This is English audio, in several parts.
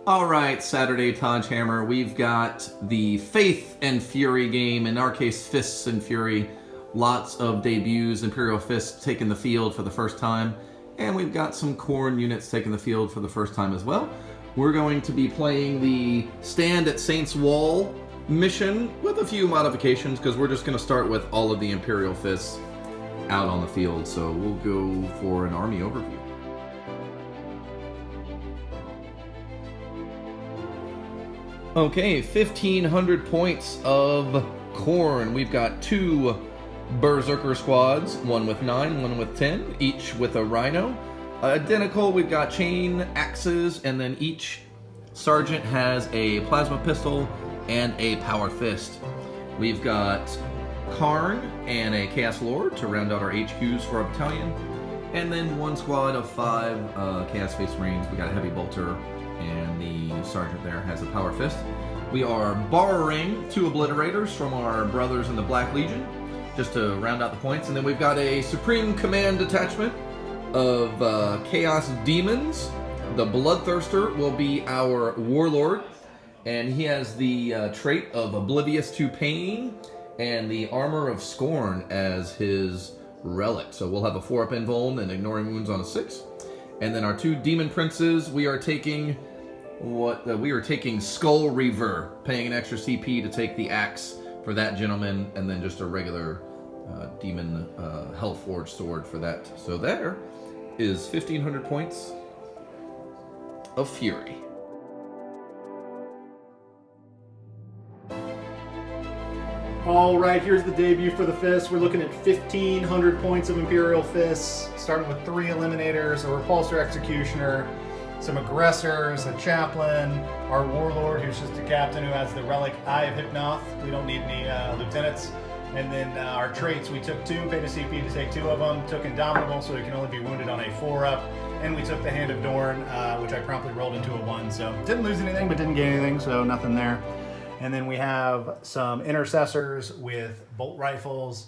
All right, Saturday Taj Hammer. We've got the Faith and Fury game, in our case, Fists and Fury. Lots of debuts, Imperial Fists taking the field for the first time, and we've got some Khorne units taking the field for the first time as well. We're going to be playing the Stand at Saints Wall mission with a few modifications, because we're just going to start with all of the Imperial Fists out on the field. So we'll go for an army overview. Okay, 1,500 points of Khorne. We've got two Berserker squads, one with 9, one with 10, each with a Rhino. Identical, we've got chain axes, and then each sergeant has a plasma pistol and a power fist. We've got Khorne and a Chaos Lord to round out our HQs for our battalion. And then one squad of 5 Chaos Space Marines. We got a Heavy Bolter, and the sergeant there has a power fist. We are borrowing 2 Obliterators from our brothers in the Black Legion, just to round out the points. And then we've got a Supreme Command detachment of Chaos Demons. The Bloodthirster will be our Warlord, and he has the trait of Oblivious to Pain and the Armor of Scorn as his relic. So we'll have a 4-up invuln and ignoring wounds on a 6. And then our 2 Demon Princes, we are taking Skull Reaver, paying an extra CP to take the axe for that gentleman, and then just a regular Demon Hellforged sword for that. So there is 1,500 points of Fury. All right, here's the debut for the Fists. We're looking at 1,500 points of Imperial Fists, starting with 3 Eliminators, a Repulsor Executioner, some Aggressors, a Chaplain, our Warlord, who's just a Captain who has the relic Eye of Hypnoth. We don't need any Lieutenants. And then our traits, we took 2, paid a CP to take 2 of them, took Indomitable, so he can only be wounded on a 4-up, and we took the Hand of Dorn, which I promptly rolled into a 1, so didn't lose anything, but didn't gain anything, so nothing there. And then we have some Intercessors with bolt rifles,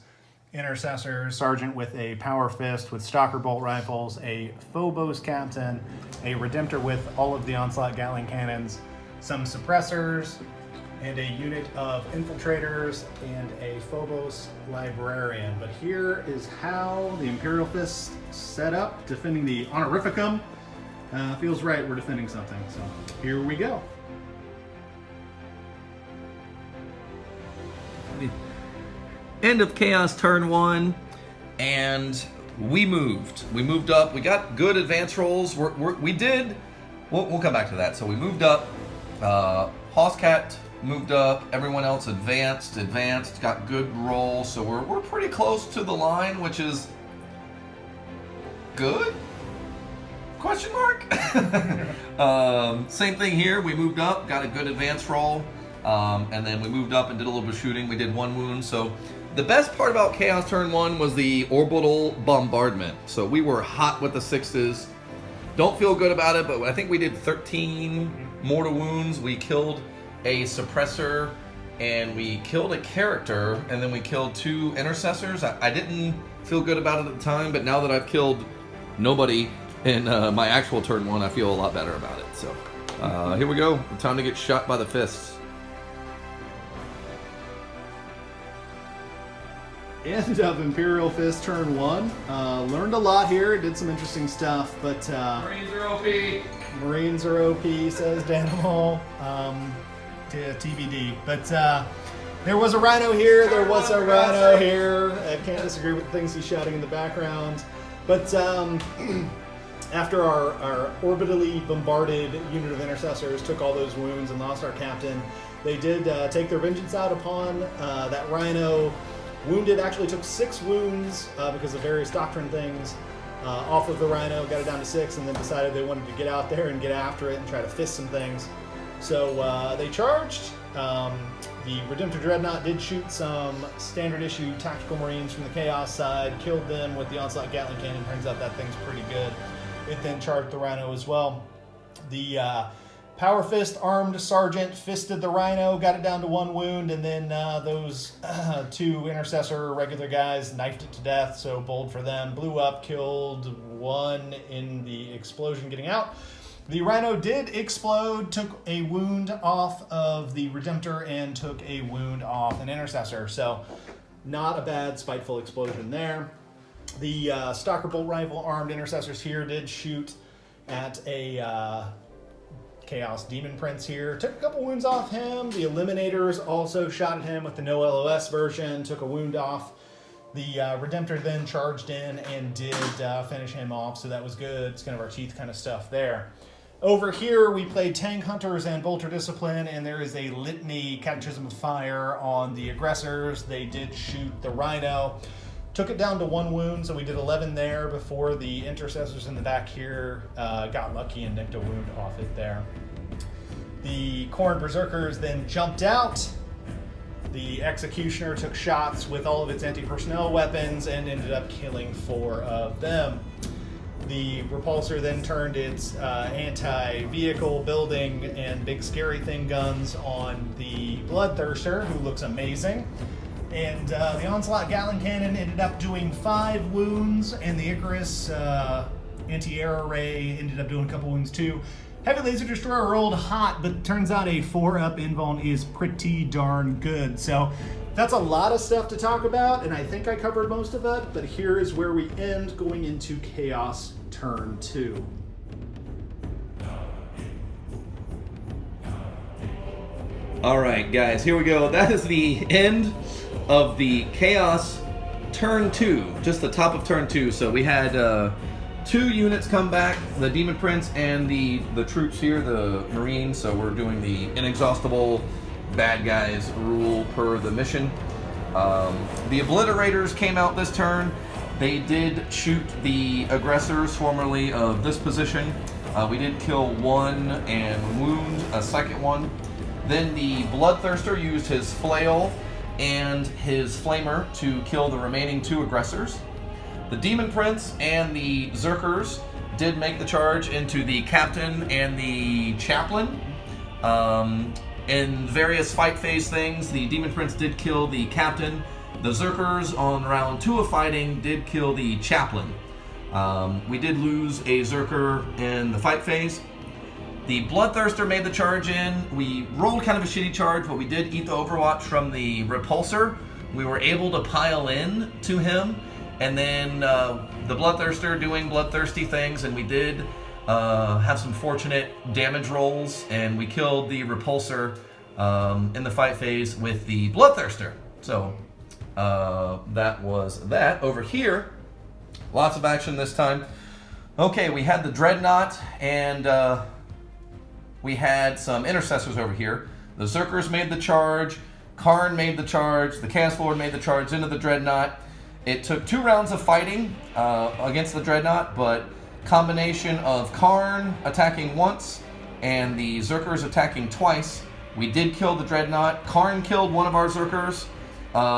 Intercessors, Sergeant with a power fist with Stalker bolt rifles, a Phobos Captain, a Redemptor with all of the Onslaught Gatling cannons, some Suppressors, and a unit of Infiltrators, and a Phobos Librarian. But here is how the Imperial Fist set up, defending the Honorificum. Feels right, we're defending something, so here we go. End of Chaos turn 1, and we moved up. We got good advance rolls. We'll come back to that. So we moved up. Hoscat moved up. Everyone else advanced, got good rolls. So we're pretty close to the line, which is good? Question mark? Same thing here. We moved up, got a good advance roll. And then we moved up and did a little bit of shooting. We did 1 wound. So the best part about Chaos turn 1 was the orbital bombardment. So we were hot with the 6s. Don't feel good about it, but I think we did 13 mortal wounds. We killed a suppressor, and we killed a character, and then we killed 2 intercessors. I didn't feel good about it at the time, but now that I've killed nobody in my actual turn 1, I feel a lot better about it. So here we go. Time to get shot by the Fists. End of Imperial Fist turn 1. Learned a lot here, did some interesting stuff, but Marines are OP. Marines are OP, says Danimal. TBD. But there was a Rhino here, there was a Rhino here. I can't disagree with the things he's shouting in the background. But after our orbitally bombarded unit of Intercessors took all those wounds and lost our captain, they did take their vengeance out upon that Rhino. Wounded, actually took 6 wounds because of various doctrine things off of the Rhino, got it down to 6, and then decided they wanted to get out there and get after it and try to fist some things. So they charged. The Redemptor Dreadnought did shoot some standard issue tactical Marines from the Chaos side, killed them with the Onslaught Gatling Cannon. Turns out that thing's pretty good. It then charged the Rhino as well. The Power Fist armed Sergeant fisted the Rhino, got it down to 1 wound, and then those 2 Intercessor regular guys knifed it to death, so bold for them. Blew up, killed 1 in the explosion getting out. The Rhino did explode, took a wound off of the Redemptor and took a wound off an Intercessor. So not a bad spiteful explosion there. The Stalker Bolt Rifle armed Intercessors here did shoot at a Chaos Demon Prince here. Took a couple wounds off him. The Eliminators also shot at him with the no LOS version, took a wound off. The Redemptor then charged in and did finish him off, so that was good. It's kind of our teeth kind of stuff there. Over here, we played Tank Hunters and Bolter Discipline, and there is a litany Catechism of Fire on the aggressors. They did shoot the Rhino. Took it down to 1 wound, so we did 11 there before the Intercessors in the back here got lucky and nicked a wound off it there. The Khorne Berserkers then jumped out. The Executioner took shots with all of its anti-personnel weapons and ended up killing 4 of them. The Repulsor then turned its anti-vehicle building and big scary thing guns on the Bloodthirster, who looks amazing. And the Onslaught Gatling Cannon ended up doing 5 wounds, and the Icarus anti-air array ended up doing a couple wounds too. Heavy Laser Destroyer rolled hot, but turns out a 4-up invuln is pretty darn good. So that's a lot of stuff to talk about, and I think I covered most of it, but here is where we end going into Chaos Turn 2. All right, guys, here we go. That is the end of the Chaos Turn 2, just the top of Turn 2. So we had 2 units come back, the Demon Prince and the troops here, the Marines. So we're doing the inexhaustible bad guys rule per the mission. The Obliterators came out this turn. They did shoot the aggressors formerly of this position. We did kill 1 and wound a second one. Then the Bloodthirster used his flail and his flamer to kill the remaining 2 aggressors. The Demon Prince and the Zerkers did make the charge into the Captain and the Chaplain. In various fight phase things, the Demon Prince did kill the Captain. The Zerkers on round 2 of fighting did kill the Chaplain. We did lose a Zerker in the fight phase. The Bloodthirster made the charge in. We rolled kind of a shitty charge, but we did eat the Overwatch from the Repulsor. We were able to pile in to him, and then the Bloodthirster doing bloodthirsty things, and we did have some fortunate damage rolls, and we killed the Repulsor in the fight phase with the Bloodthirster. So that was that. Over here, lots of action this time. Okay, we had the Dreadnought, and we had some Intercessors over here. The Zerkers made the charge, Khorne made the charge, the Chaos Lord made the charge into the Dreadnought. It took 2 rounds of fighting against the Dreadnought, but combination of Khorne attacking once and the Zerkers attacking twice, we did kill the Dreadnought. Khorne killed one of our Zerkers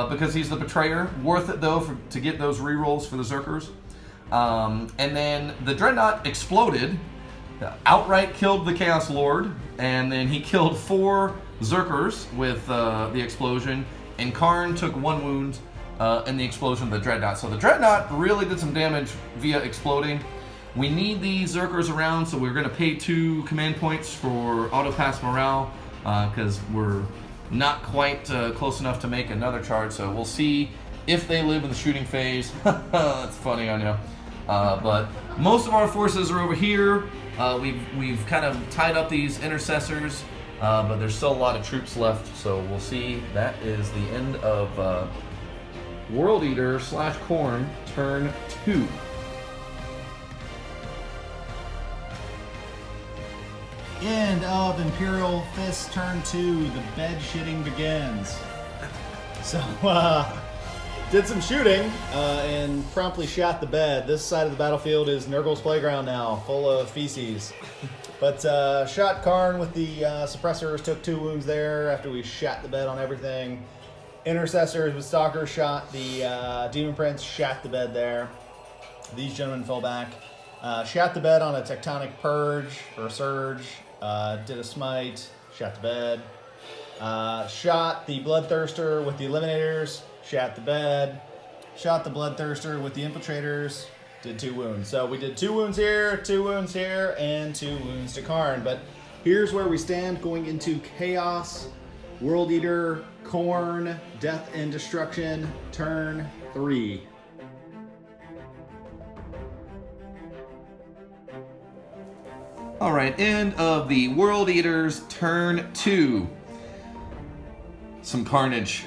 because he's the Betrayer. Worth it though to get those rerolls for the Zerkers. And then the Dreadnought exploded, outright killed the Chaos Lord, and then he killed 4 Zerkers with the explosion, and Khorne took 1 wound in the explosion of the Dreadnought. So the Dreadnought really did some damage via exploding. We need these Zerkers around, so we're going to pay 2 command points for auto pass morale because we're not quite close enough to make another charge. So we'll see if they live in the shooting phase. That's funny, I know. But most of our forces are over here. We've kind of tied up these Intercessors, but there's still a lot of troops left. So we'll see. That is the end of World Eater / Khorne Turn 2. End of Imperial Fist Turn 2. The bed shitting begins. So, did some shooting and promptly shot the bed. This side of the battlefield is Nurgle's playground now, full of feces. But shot Khorne with the suppressors, took 2 wounds there after we shot the bed on everything. Intercessors with Stalkers shot the Demon Prince, shot the bed there. These gentlemen fell back. Shot the bed on a Tectonic Purge or Surge. Did a smite, shot the bed. Shot the Bloodthirster with the Eliminators, shot the bed. Shot the Bloodthirster with the Infiltrators, Did 2 wounds. So we did 2 wounds here, 2 wounds here, and 2 wounds to Khorne. But here's where we stand going into Chaos, World Eater, Khorne, Death and Destruction, turn 3. All right, end of the World Eaters, turn 2. Some carnage.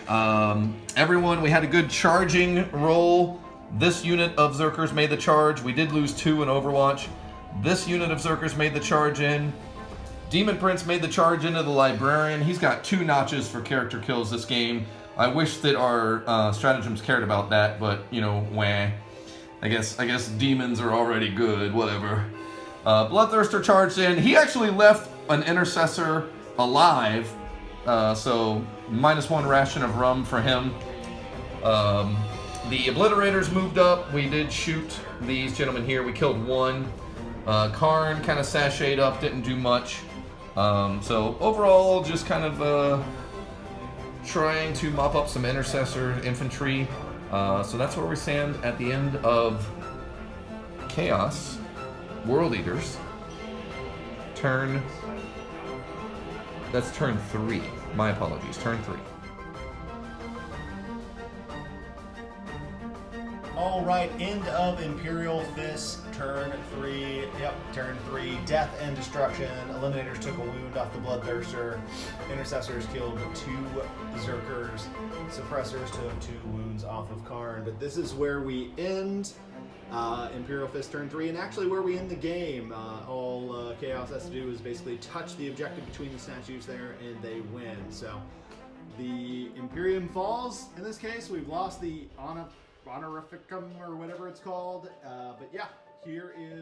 Everyone, we had a good charging roll. This unit of Zerkers made the charge. We did lose 2 in Overwatch. This unit of Zerkers made the charge in. Demon Prince made the charge into the Librarian. He's got 2 notches for character kills this game. I wish that our stratagems cared about that, but, you know, wah. I guess demons are already good, whatever. Bloodthirster charged in. He actually left an Intercessor alive, so -1 ration of rum for him. The Obliterators moved up. We did shoot these gentlemen here. We killed 1. Khorne kind of sashayed up, didn't do much. So overall, just kind of trying to mop up some Intercessor infantry. So that's where we stand at the end of Chaos World Eaters. That's turn 3. My apologies, turn 3. All right, end of Imperial Fist, turn 3. Yep, turn 3. Death and Destruction. Eliminators took a wound off the Bloodthirster. Intercessors killed 2 Zerkers. Suppressors took 2 wounds off of Khorne. But this is where we end Imperial Fist, turn 3, and actually where we end the game. All Chaos has to do is basically touch the objective between the statues there, and they win. So the Imperium falls. In this case, we've lost the honorificum or whatever it's called. But yeah, here is